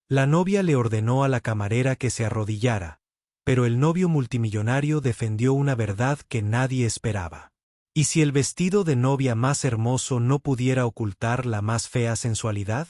La novia le ordenó a la camarera que se arrodillara, pero el novio multimillonario defendió una verdad que nadie esperaba. ¿Y si el vestido de novia más hermoso no pudiera ocultar la más fea sensualidad?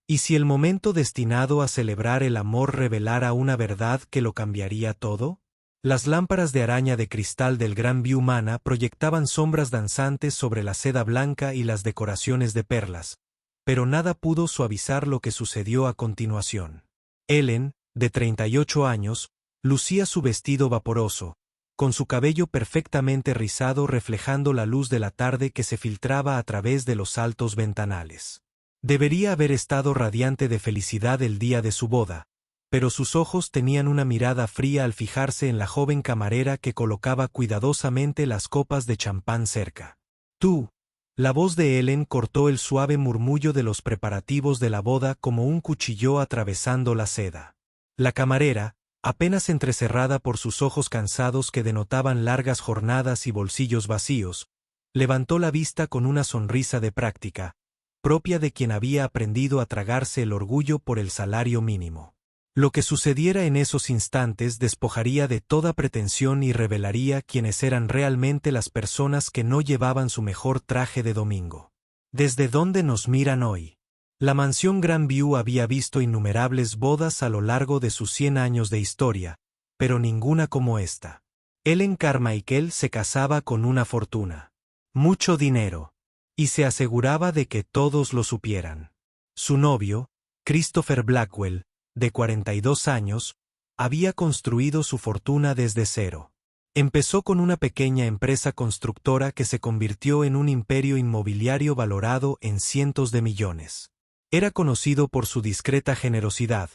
¿Y si el momento destinado a celebrar el amor revelara una verdad que lo cambiaría todo? Las lámparas de araña de cristal del Gran View Manor proyectaban sombras danzantes sobre la seda blanca y las decoraciones de perlas, pero nada pudo suavizar lo que sucedió a continuación. Ellen, de 38 años, lucía su vestido vaporoso, con su cabello perfectamente rizado reflejando la luz de la tarde que se filtraba a través de los altos ventanales. Debería haber estado radiante de felicidad el día de su boda, pero sus ojos tenían una mirada fría al fijarse en la joven camarera que colocaba cuidadosamente las copas de champán cerca. «Tú». La voz de Ellen cortó el suave murmullo de los preparativos de la boda como un cuchillo atravesando la seda. La camarera, apenas entrecerrada por sus ojos cansados que denotaban largas jornadas y bolsillos vacíos, levantó la vista con una sonrisa de práctica, propia de quien había aprendido a tragarse el orgullo por el salario mínimo. Lo que sucediera en esos instantes despojaría de toda pretensión y revelaría quiénes eran realmente las personas que no llevaban su mejor traje de domingo. ¿Desde dónde nos miran hoy? La mansión Grand View había visto innumerables bodas a lo largo de sus 100 años de historia, pero ninguna como esta. Ellen Carmichael se casaba con una fortuna. Mucho dinero. Y se aseguraba de que todos lo supieran. Su novio, Christopher Blackwell, de 42 años, había construido su fortuna desde cero. Empezó con una pequeña empresa constructora que se convirtió en un imperio inmobiliario valorado en cientos de millones. Era conocido por su discreta generosidad,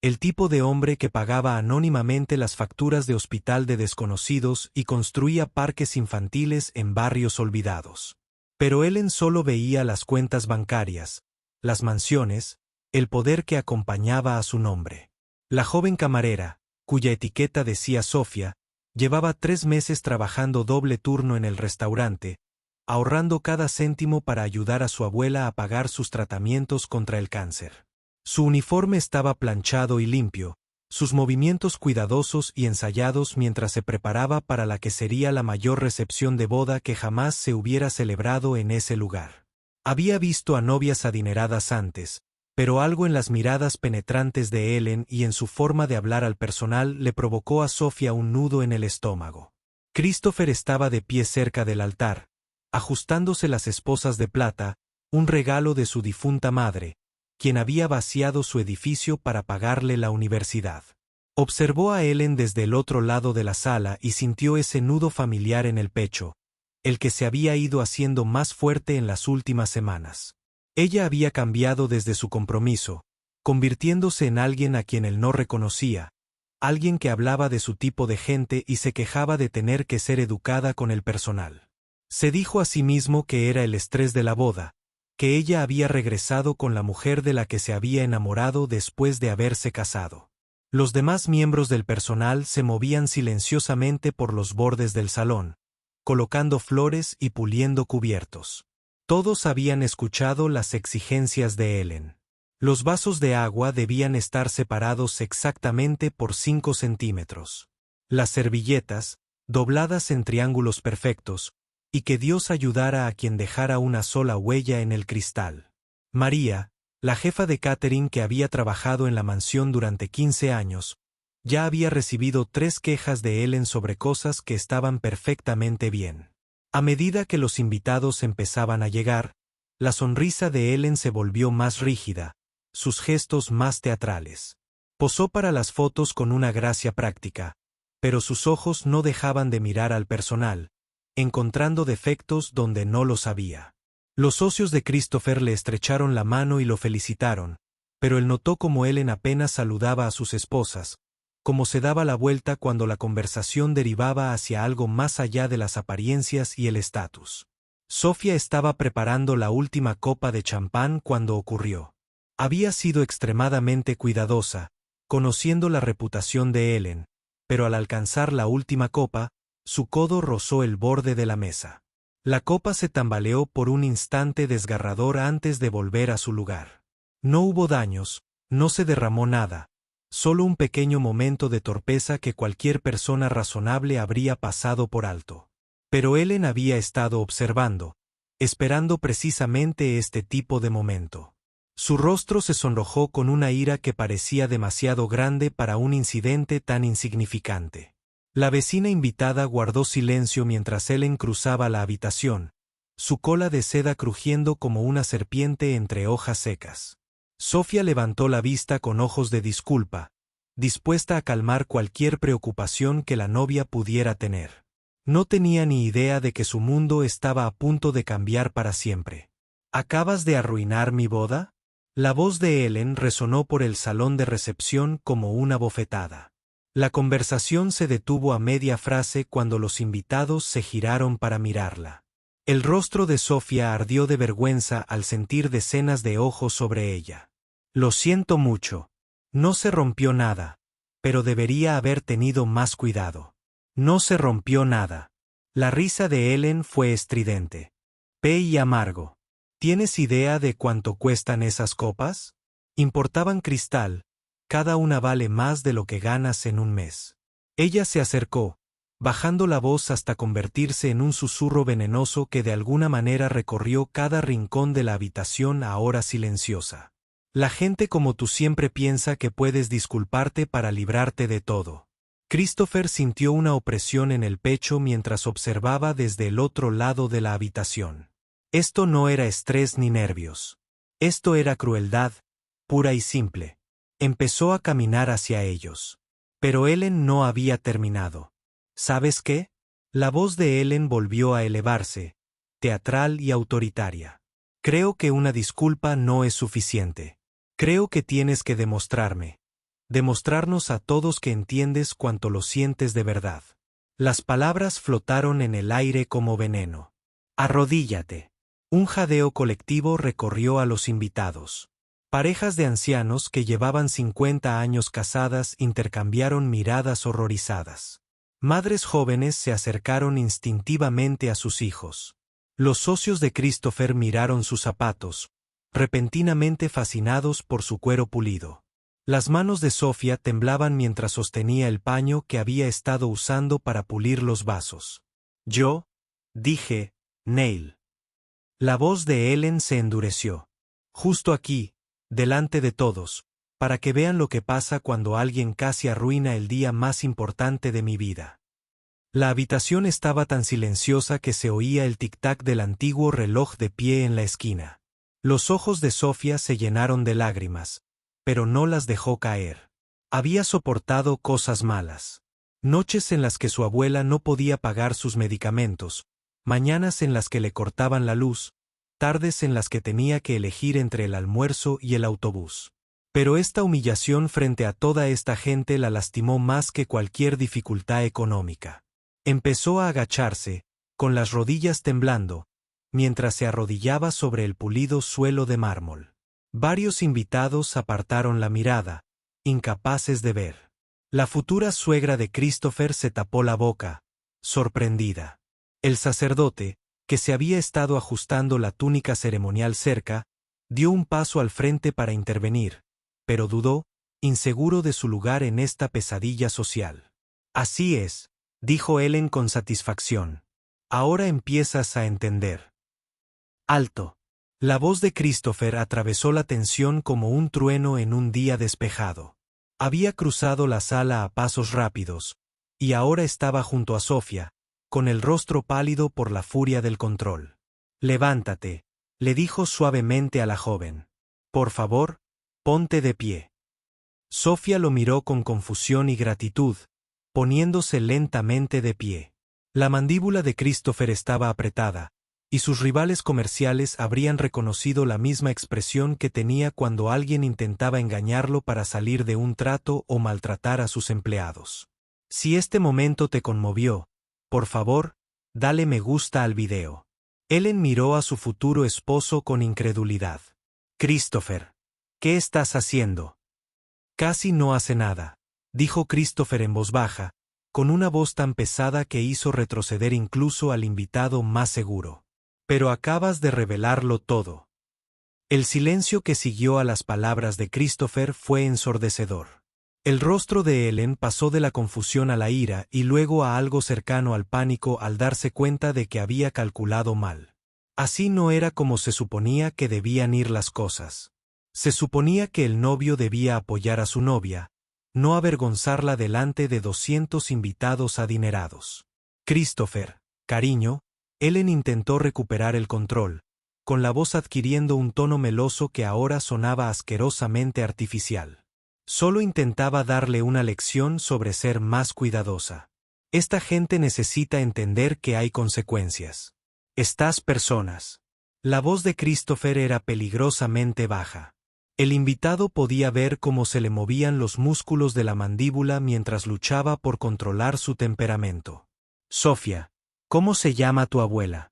el tipo de hombre que pagaba anónimamente las facturas de hospital de desconocidos y construía parques infantiles en barrios olvidados. Pero Ellen solo veía las cuentas bancarias, las mansiones, el poder que acompañaba a su nombre. La joven camarera, cuya etiqueta decía Sofía, llevaba 3 meses trabajando doble turno en el restaurante, ahorrando cada céntimo para ayudar a su abuela a pagar sus tratamientos contra el cáncer. Su uniforme estaba planchado y limpio, sus movimientos cuidadosos y ensayados mientras se preparaba para la que sería la mayor recepción de boda que jamás se hubiera celebrado en ese lugar. Había visto a novias adineradas antes, pero algo en las miradas penetrantes de Ellen y en su forma de hablar al personal le provocó a Sofía un nudo en el estómago. Christopher estaba de pie cerca del altar, ajustándose las esposas de plata, un regalo de su difunta madre, quien había vaciado su edificio para pagarle la universidad. Observó a Ellen desde el otro lado de la sala y sintió ese nudo familiar en el pecho, el que se había ido haciendo más fuerte en las últimas semanas. Ella había cambiado desde su compromiso, convirtiéndose en alguien a quien él no reconocía, alguien que hablaba de su tipo de gente y se quejaba de tener que ser educada con el personal. Se dijo a sí mismo que era el estrés de la boda, que ella había regresado con la mujer de la que se había enamorado después de haberse casado. Los demás miembros del personal se movían silenciosamente por los bordes del salón, colocando flores y puliendo cubiertos. Todos habían escuchado las exigencias de Ellen. Los vasos de agua debían estar separados exactamente por 5 centímetros. Las servilletas, dobladas en triángulos perfectos, y que Dios ayudara a quien dejara una sola huella en el cristal. María, la jefa de catering que había trabajado en la mansión durante 15 años, ya había recibido 3 quejas de Ellen sobre cosas que estaban perfectamente bien. A medida que los invitados empezaban a llegar, la sonrisa de Ellen se volvió más rígida, sus gestos más teatrales. Posó para las fotos con una gracia práctica, pero sus ojos no dejaban de mirar al personal, encontrando defectos donde no los había. Los socios de Christopher le estrecharon la mano y lo felicitaron, pero él notó cómo Ellen apenas saludaba a sus esposas, cómo se daba la vuelta cuando la conversación derivaba hacia algo más allá de las apariencias y el estatus. Sofía estaba preparando la última copa de champán cuando ocurrió. Había sido extremadamente cuidadosa, conociendo la reputación de Ellen, pero al alcanzar la última copa, su codo rozó el borde de la mesa. La copa se tambaleó por un instante desgarrador antes de volver a su lugar. No hubo daños, No se derramó nada, solo un pequeño momento de torpeza que cualquier persona razonable habría pasado por alto. Pero Ellen había estado observando, esperando precisamente este tipo de momento. Su rostro se sonrojó con una ira que parecía demasiado grande para un incidente tan insignificante. La vecina invitada guardó silencio mientras Ellen cruzaba la habitación, su cola de seda crujiendo como una serpiente entre hojas secas. Sofía levantó la vista con ojos de disculpa, dispuesta a calmar cualquier preocupación que la novia pudiera tener. No tenía ni idea de que su mundo estaba a punto de cambiar para siempre. ¿Acabas de arruinar mi boda? La voz de Ellen resonó por el salón de recepción como una bofetada. La conversación se detuvo a media frase cuando los invitados se giraron para mirarla. El rostro de Sofía ardió de vergüenza al sentir decenas de ojos sobre ella. Lo siento mucho. No se rompió nada, pero debería haber tenido más cuidado. No se rompió nada. La risa de Ellen fue estridente. Y amargo. ¿Tienes idea de cuánto cuestan esas copas? Importaban cristal, cada una vale más de lo que ganas en un mes. Ella se acercó, bajando la voz hasta convertirse en un susurro venenoso que de alguna manera recorrió cada rincón de la habitación ahora silenciosa. La gente como tú siempre piensa que puedes disculparte para librarte de todo. Christopher sintió una opresión en el pecho mientras observaba desde el otro lado de la habitación. Esto no era estrés ni nervios. Esto era crueldad, pura y simple. Empezó a caminar hacia ellos. Pero Ellen no había terminado. ¿Sabes qué? La voz de Ellen volvió a elevarse, teatral y autoritaria. Creo que una disculpa no es suficiente. Creo que tienes que demostrarnos a todos que entiendes cuánto lo sientes de verdad. Las palabras flotaron en el aire como veneno. Arrodíllate. Un jadeo colectivo recorrió a los invitados. Parejas de ancianos que llevaban 50 años casadas intercambiaron miradas horrorizadas. Madres jóvenes se acercaron instintivamente a sus hijos. Los socios de Christopher miraron sus zapatos, repentinamente fascinados por su cuero pulido. Las manos de Sofía temblaban mientras sostenía el paño que había estado usando para pulir los vasos. Yo, dije, Neil. La voz de Ellen se endureció. Justo aquí, delante de todos, para que vean lo que pasa cuando alguien casi arruina el día más importante de mi vida. La habitación estaba tan silenciosa que se oía el tic-tac del antiguo reloj de pie en la esquina. Los ojos de Sofía se llenaron de lágrimas, pero no las dejó caer. Había soportado cosas malas. Noches en las que su abuela no podía pagar sus medicamentos, mañanas en las que le cortaban la luz, tardes en las que tenía que elegir entre el almuerzo y el autobús. Pero esta humillación frente a toda esta gente la lastimó más que cualquier dificultad económica. Empezó a agacharse, con las rodillas temblando, mientras se arrodillaba sobre el pulido suelo de mármol. Varios invitados apartaron la mirada, incapaces de ver. La futura suegra de Christopher se tapó la boca, sorprendida. El sacerdote, que se había estado ajustando la túnica ceremonial cerca, dio un paso al frente para intervenir, pero dudó, inseguro de su lugar en esta pesadilla social. Así es, dijo Ellen con satisfacción. Ahora empiezas a entender. Alto. La voz de Christopher atravesó la tensión como un trueno en un día despejado. Había cruzado la sala a pasos rápidos, y ahora estaba junto a Sofía, con el rostro pálido por la furia del control. Levántate, le dijo suavemente a la joven. Por favor, ponte de pie. Sofía lo miró con confusión y gratitud, poniéndose lentamente de pie. La mandíbula de Christopher estaba apretada, y sus rivales comerciales habrían reconocido la misma expresión que tenía cuando alguien intentaba engañarlo para salir de un trato o maltratar a sus empleados. Si este momento te conmovió, por favor, dale me gusta al video. Ellen miró a su futuro esposo con incredulidad. Christopher, ¿qué estás haciendo? Casi no hace nada, dijo Christopher en voz baja, con una voz tan pesada que hizo retroceder incluso al invitado más seguro. Pero acabas de revelarlo todo. El silencio que siguió a las palabras de Christopher fue ensordecedor. El rostro de Ellen pasó de la confusión a la ira y luego a algo cercano al pánico al darse cuenta de que había calculado mal. Así no era como se suponía que debían ir las cosas. Se suponía que el novio debía apoyar a su novia, no avergonzarla delante de 200 invitados adinerados. Christopher, cariño, Ellen intentó recuperar el control, con la voz adquiriendo un tono meloso que ahora sonaba asquerosamente artificial. Solo intentaba darle una lección sobre ser más cuidadosa. Esta gente necesita entender que hay consecuencias. Estas personas. La voz de Christopher era peligrosamente baja. El invitado podía ver cómo se le movían los músculos de la mandíbula mientras luchaba por controlar su temperamento. Sofía, ¿cómo se llama tu abuela?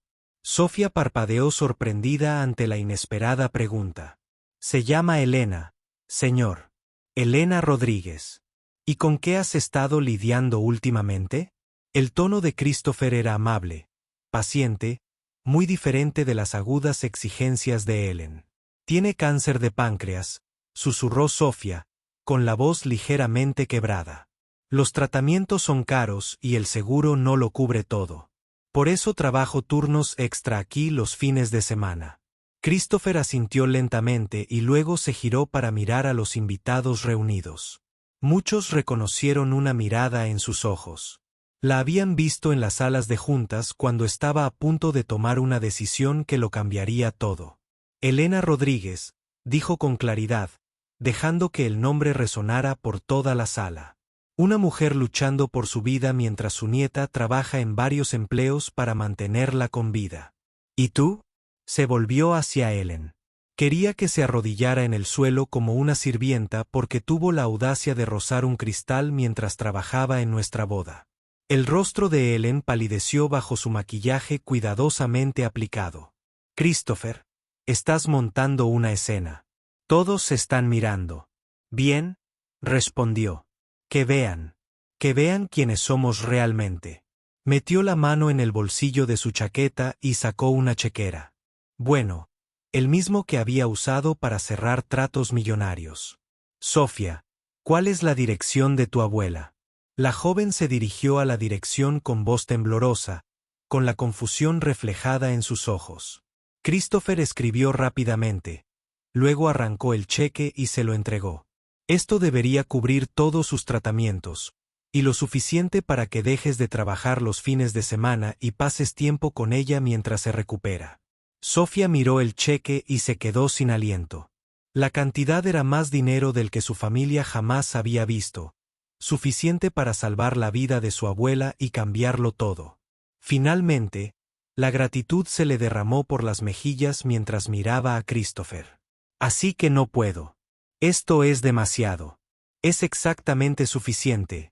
Sofía parpadeó sorprendida ante la inesperada pregunta. Se llama Elena, señor. Elena Rodríguez. ¿Y con qué has estado lidiando últimamente? El tono de Christopher era amable, paciente, muy diferente de las agudas exigencias de Ellen. Tiene cáncer de páncreas, susurró Sofía, con la voz ligeramente quebrada. Los tratamientos son caros y el seguro no lo cubre todo. Por eso trabajo turnos extra aquí los fines de semana. Christopher asintió lentamente y luego se giró para mirar a los invitados reunidos. Muchos reconocieron una mirada en sus ojos. La habían visto en las salas de juntas cuando estaba a punto de tomar una decisión que lo cambiaría todo. Elena Rodríguez, dijo con claridad, dejando que el nombre resonara por toda la sala. Una mujer luchando por su vida mientras su nieta trabaja en varios empleos para mantenerla con vida. ¿Y tú? Se volvió hacia Ellen. Quería que se arrodillara en el suelo como una sirvienta porque tuvo la audacia de rozar un cristal mientras trabajaba en nuestra boda. El rostro de Ellen palideció bajo su maquillaje cuidadosamente aplicado. Christopher, estás montando una escena. Todos se están mirando. Bien, respondió. Que vean quiénes somos realmente. Metió la mano en el bolsillo de su chaqueta y sacó una chequera. Bueno, el mismo que había usado para cerrar tratos millonarios. Sofía, ¿cuál es la dirección de tu abuela? La joven se dirigió a la dirección con voz temblorosa, con la confusión reflejada en sus ojos. Christopher escribió rápidamente. Luego arrancó el cheque y se lo entregó. Esto debería cubrir todos sus tratamientos, y lo suficiente para que dejes de trabajar los fines de semana y pases tiempo con ella mientras se recupera. Sofía miró el cheque y se quedó sin aliento. La cantidad era más dinero del que su familia jamás había visto, suficiente para salvar la vida de su abuela y cambiarlo todo. Finalmente, la gratitud se le derramó por las mejillas mientras miraba a Christopher. Así que no puedo. Esto es demasiado. Es exactamente suficiente,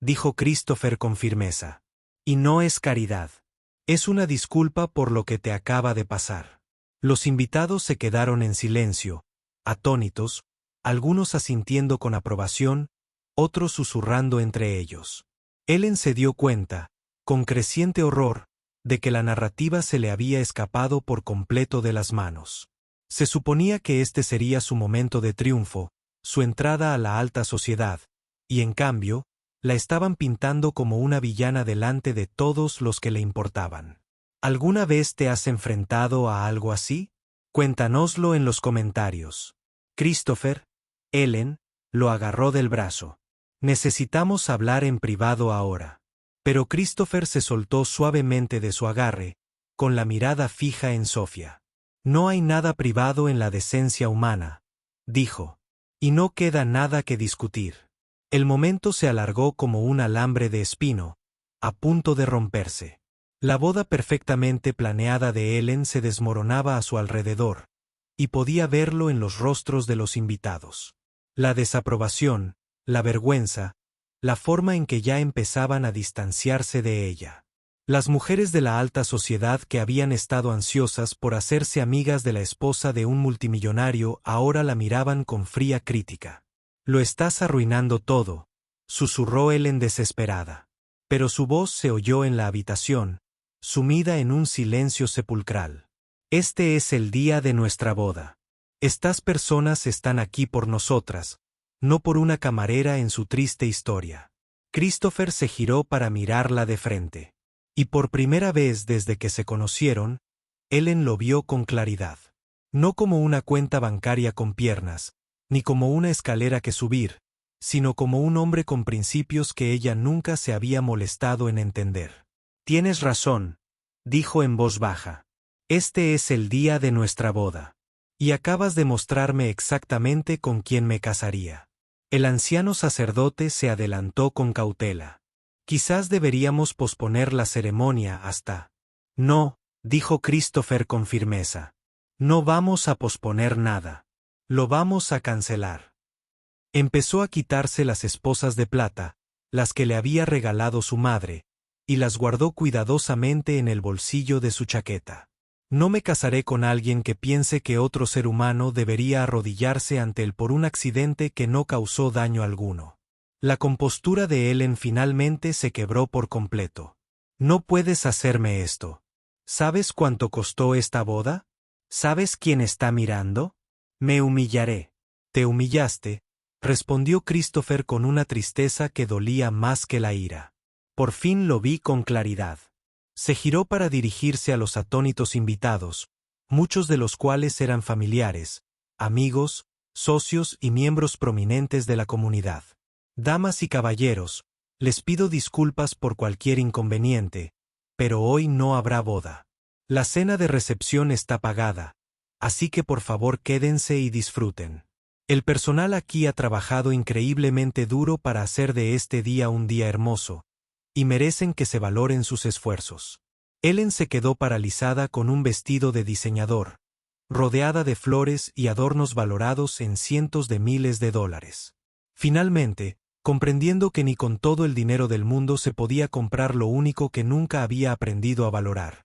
dijo Christopher con firmeza. Y no es caridad. Es una disculpa por lo que te acaba de pasar. Los invitados se quedaron en silencio, atónitos, algunos asintiendo con aprobación, otros susurrando entre ellos. Ellen se dio cuenta, con creciente horror, de que la narrativa se le había escapado por completo de las manos. Se suponía que este sería su momento de triunfo, su entrada a la alta sociedad, y en cambio, la estaban pintando como una villana delante de todos los que le importaban. ¿Alguna vez te has enfrentado a algo así? Cuéntanoslo en los comentarios. Christopher, Ellen, lo agarró del brazo. Necesitamos hablar en privado ahora. Pero Christopher se soltó suavemente de su agarre, con la mirada fija en Sofía. No hay nada privado en la decencia humana, dijo. Y no queda nada que discutir. El momento se alargó como un alambre de espino, a punto de romperse. La boda perfectamente planeada de Ellen se desmoronaba a su alrededor, y podía verlo en los rostros de los invitados. La desaprobación, la vergüenza, la forma en que ya empezaban a distanciarse de ella. Las mujeres de la alta sociedad que habían estado ansiosas por hacerse amigas de la esposa de un multimillonario ahora la miraban con fría crítica. Lo estás arruinando todo, susurró Ellen desesperada. Pero su voz se oyó en la habitación, sumida en un silencio sepulcral. Este es el día de nuestra boda. Estas personas están aquí por nosotras, no por una camarera en su triste historia. Christopher se giró para mirarla de frente. Y por primera vez desde que se conocieron, Ellen lo vio con claridad. No como una cuenta bancaria con piernas, ni como una escalera que subir, sino como un hombre con principios que ella nunca se había molestado en entender. «Tienes razón», dijo en voz baja. «Este es el día de nuestra boda. Y acabas de mostrarme exactamente con quién me casaría». El anciano sacerdote se adelantó con cautela. «Quizás deberíamos posponer la ceremonia hasta». «No», dijo Christopher con firmeza. «No vamos a posponer nada. Lo vamos a cancelar». Empezó a quitarse las esposas de plata, las que le había regalado su madre, y las guardó cuidadosamente en el bolsillo de su chaqueta. «No me casaré con alguien que piense que otro ser humano debería arrodillarse ante él por un accidente que no causó daño alguno». La compostura de Ellen finalmente se quebró por completo. «No puedes hacerme esto. ¿Sabes cuánto costó esta boda? ¿Sabes quién está mirando? Me humillaré». «Te humillaste», respondió Christopher con una tristeza que dolía más que la ira. Por fin lo vi con claridad. Se giró para dirigirse a los atónitos invitados, muchos de los cuales eran familiares, amigos, socios y miembros prominentes de la comunidad. «Damas y caballeros, les pido disculpas por cualquier inconveniente, pero hoy no habrá boda. La cena de recepción está pagada, así que por favor quédense y disfruten. El personal aquí ha trabajado increíblemente duro para hacer de este día un día hermoso, y merecen que se valoren sus esfuerzos». Ellen se quedó paralizada con un vestido de diseñador, rodeada de flores y adornos valorados en cientos de miles de dólares. Finalmente, comprendiendo que ni con todo el dinero del mundo se podía comprar lo único que nunca había aprendido a valorar,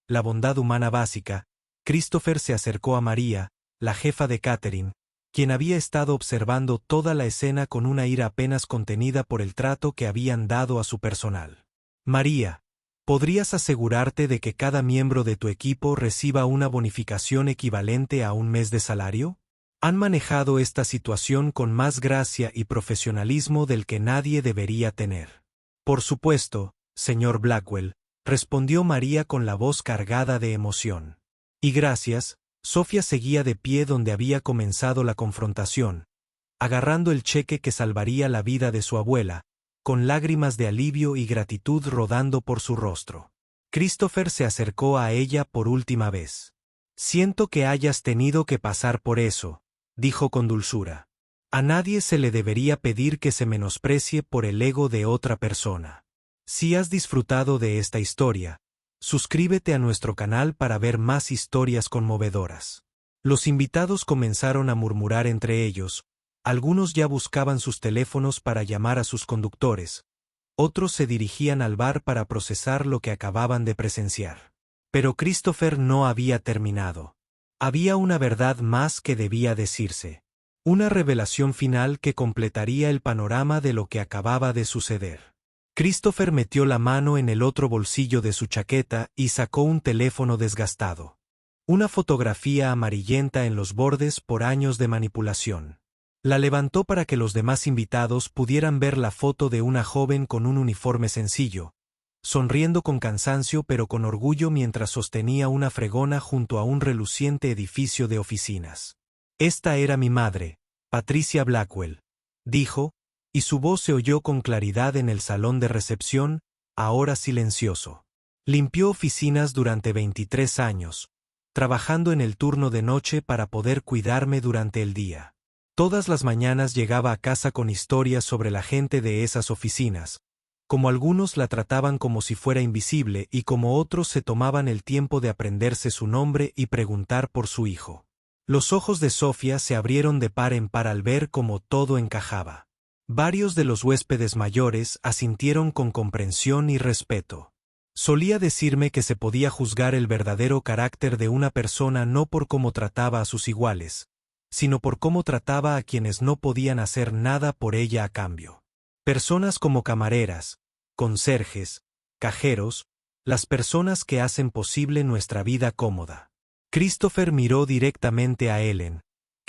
la bondad humana básica, Christopher se acercó a María, la jefa de catering, quien había estado observando toda la escena con una ira apenas contenida por el trato que habían dado a su personal. «María, ¿podrías asegurarte de que cada miembro de tu equipo reciba una bonificación equivalente a un mes de salario? Han manejado esta situación con más gracia y profesionalismo del que nadie debería tener». «Por supuesto, señor Blackwell», respondió María con la voz cargada de emoción. «Y gracias». Sofía seguía de pie donde había comenzado la confrontación, agarrando el cheque que salvaría la vida de su abuela, con lágrimas de alivio y gratitud rodando por su rostro. Christopher se acercó a ella por última vez. «Siento que hayas tenido que pasar por eso», dijo con dulzura. «A nadie se le debería pedir que se menosprecie por el ego de otra persona. Si has disfrutado de esta historia, suscríbete a nuestro canal para ver más historias conmovedoras». Los invitados comenzaron a murmurar entre ellos, algunos ya buscaban sus teléfonos para llamar a sus conductores, otros se dirigían al bar para procesar lo que acababan de presenciar. Pero Christopher no había terminado. Había una verdad más que debía decirse. Una revelación final que completaría el panorama de lo que acababa de suceder. Christopher metió la mano en el otro bolsillo de su chaqueta y sacó un teléfono desgastado. Una fotografía amarillenta en los bordes por años de manipulación. La levantó para que los demás invitados pudieran ver la foto de una joven con un uniforme sencillo, sonriendo con cansancio pero con orgullo mientras sostenía una fregona junto a un reluciente edificio de oficinas. «Esta era mi madre, Patricia Blackwell», dijo, y su voz se oyó con claridad en el salón de recepción, ahora silencioso. «Limpió oficinas durante 23 años, trabajando en el turno de noche para poder cuidarme durante el día. Todas las mañanas llegaba a casa con historias sobre la gente de esas oficinas, como algunos la trataban como si fuera invisible y como otros se tomaban el tiempo de aprenderse su nombre y preguntar por su hijo». Los ojos de Sofía se abrieron de par en par al ver cómo todo encajaba. Varios de los huéspedes mayores asintieron con comprensión y respeto. Solía decirme que se podía juzgar el verdadero carácter de una persona no por cómo trataba a sus iguales, sino por cómo trataba a quienes no podían hacer nada por ella a cambio. Personas como camareras, conserjes, cajeros, las personas que hacen posible nuestra vida cómoda. Christopher miró directamente a Ellen,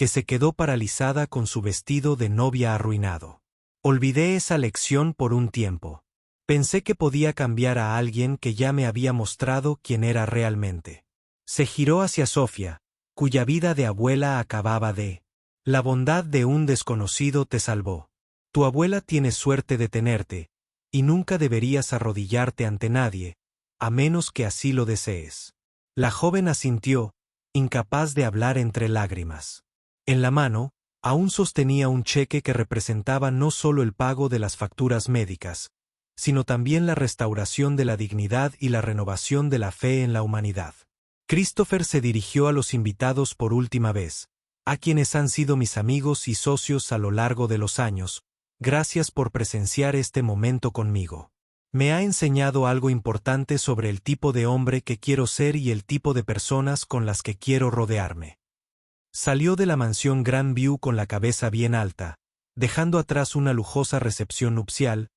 que se quedó paralizada con su vestido de novia arruinado. Olvidé esa lección por un tiempo. Pensé que podía cambiar a alguien que ya me había mostrado quién era realmente. Se giró hacia Sofía, cuya vida de abuela acababa de... La bondad de un desconocido te salvó. Tu abuela tiene suerte de tenerte, y nunca deberías arrodillarte ante nadie, a menos que así lo desees. La joven asintió, incapaz de hablar entre lágrimas. En la mano, aún sostenía un cheque que representaba no solo el pago de las facturas médicas, sino también la restauración de la dignidad y la renovación de la fe en la humanidad. Christopher se dirigió a los invitados por última vez, a quienes han sido mis amigos y socios a lo largo de los años. Gracias por presenciar este momento conmigo. Me ha enseñado algo importante sobre el tipo de hombre que quiero ser y el tipo de personas con las que quiero rodearme. Salió de la mansión Grandview con la cabeza bien alta, dejando atrás una lujosa recepción nupcial,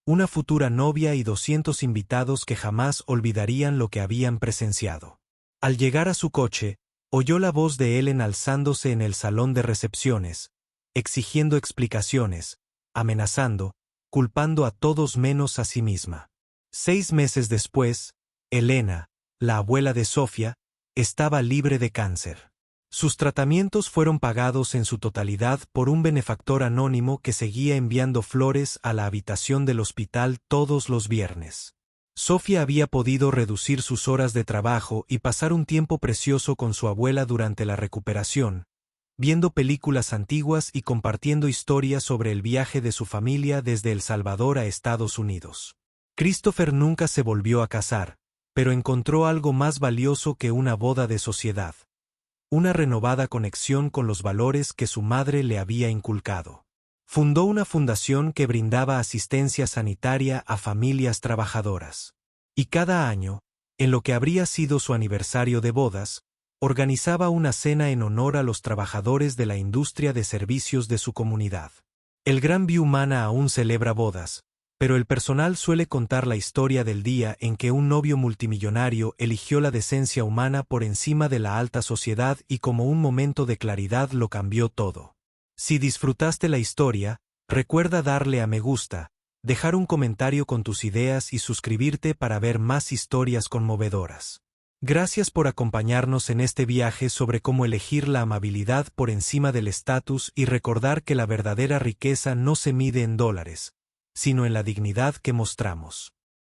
una futura novia y 200 invitados que jamás olvidarían lo que habían presenciado. Al llegar a su coche, oyó la voz de Ellen alzándose en el salón de recepciones, exigiendo explicaciones, amenazando, culpando a todos menos a sí misma. 6 meses después, Elena, la abuela de Sofía, estaba libre de cáncer. Sus tratamientos fueron pagados en su totalidad por un benefactor anónimo que seguía enviando flores a la habitación del hospital todos los viernes. Sofía había podido reducir sus horas de trabajo y pasar un tiempo precioso con su abuela durante la recuperación, viendo películas antiguas y compartiendo historias sobre el viaje de su familia desde El Salvador a Estados Unidos. Christopher nunca se volvió a casar, pero encontró algo más valioso que una boda de sociedad: una renovada conexión con los valores que su madre le había inculcado. Fundó una fundación que brindaba asistencia sanitaria a familias trabajadoras. Y cada año, en lo que habría sido su aniversario de bodas, organizaba una cena en honor a los trabajadores de la industria de servicios de su comunidad. El Grandview Manor aún celebra bodas, pero el personal suele contar la historia del día en que un novio multimillonario eligió la decencia humana por encima de la alta sociedad y como un momento de claridad lo cambió todo. Si disfrutaste la historia, recuerda darle a me gusta, dejar un comentario con tus ideas y suscribirte para ver más historias conmovedoras. Gracias por acompañarnos en este viaje sobre cómo elegir la amabilidad por encima del estatus y recordar que la verdadera riqueza no se mide en dólares, sino en la dignidad que mostramos.